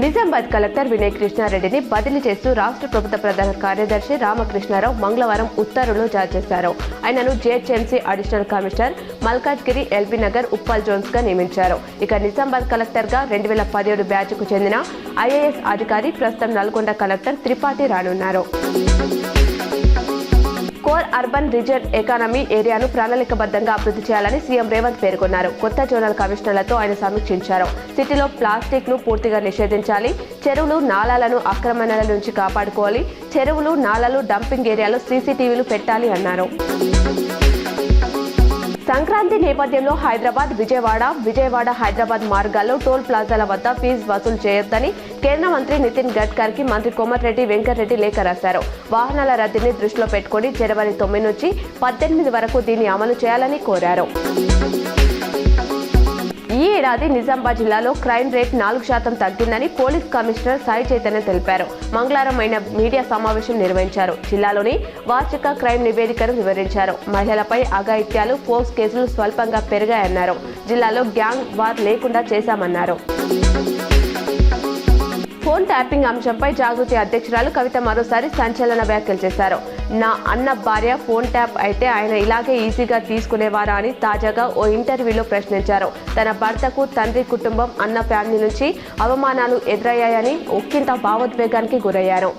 Nizamabad collector Vinay కృష్ణారెడ్డిని బదిలీ చేస్తూ రాష్ట్ర ప్రభుత్వ ప్రధాన కార్యదర్శి రామకృష్ణారావు మంగళవారం ఉత్తర్వులు జారీ చేశారు. ఆయనను GHMC additional commissioner Malkajgiri, LB Nagar, Uppal zones గా నియమించారు. ఇక నిజామాబాద్ కలెక్టర్ గా 2017 బ్యాచ్ కు చెందిన ఐఏఎస్ అధికారి ప్రస్తుతం నల్గొండ కలెక్టర్ త్రిపాఠి రానున్నారు. కోర్ అర్బన్ రీజన్ ఎకానమీ ఏరియాను ప్రణాళికబద్ధంగా అభివృద్ధి చేయాలని సీఎం రేవంత్ పేర్కొన్నారు. కొత్త జోనల్ కమిషనర్లతో ఆయన సమీక్షించారు. సిటీలో ప్లాస్టిక్ ను పూర్తిగా నిషేధించాలి, చెరువులు నాలాలను ఆక్రమణల నుంచి కాపాడుకోవాలి, చెరువులు నాలాలు డంపింగ్ ఏరియాలో సీసీటీవీలు పెట్టాలి అన్నారు. సంక్రాంతి నేపథ్యంలో హైదరాబాద్ విజయవాడ హైదరాబాద్ మార్గాల్లో టోల్ ప్లాజాల వద్ద ఫీజు వసూలు చేయొద్దని కేంద్ర మంత్రి నితిన్ గడ్కరీకి మంత్రి కోమటిరెడ్డి వెంకటరెడ్డి లేఖ రాశారు. వాహనాల రద్దీని దృష్టిలో పెట్టుకుని జనవరి 9 నుంచి 18 వరకు దీన్ని అమలు చేయాలని కోరారు. ఈ ఏడాది నిజామాబాద్ జిల్లాలో క్రైమ్ రేట్ 4% తగ్గిందని పోలీస్ కమిషనర్ సాయి చైతన్య తెలిపారు. మంగళవారం ఆయన మీడియా సమావేశం నిర్వహించారు. జిల్లాలోని వార్షిక క్రైమ్ నివేదికను వివరించారు. మహిళలపై అఘాయిత్యాలు, పోక్స్ కేసులు స్వల్పంగా పెరిగాయన్నారు. జిల్లాలో గ్యాంగ్ వార్ లేకుండా చేశామన్నారు. ఫోన్ ట్యాపింగ్ అంశంపై జాగృతి అధ్యక్షురాలు కవిత మరోసారి సంచలన వ్యాఖ్యలు చేశారు. నా అన్న భార్య ఫోన్ ట్యాప్ అయితే ఆయన ఇలాగే ఈజీగా తీసుకునేవారా అని తాజాగా ఓ ఇంటర్వ్యూలో ప్రశ్నించారు. తన భర్తకు తండ్రి కుటుంబం, అన్న ఫ్యామిలీ నుంచి అవమానాలు ఎదురయ్యాయని ఒక్కింత భావోద్వేగానికి గురయ్యారు.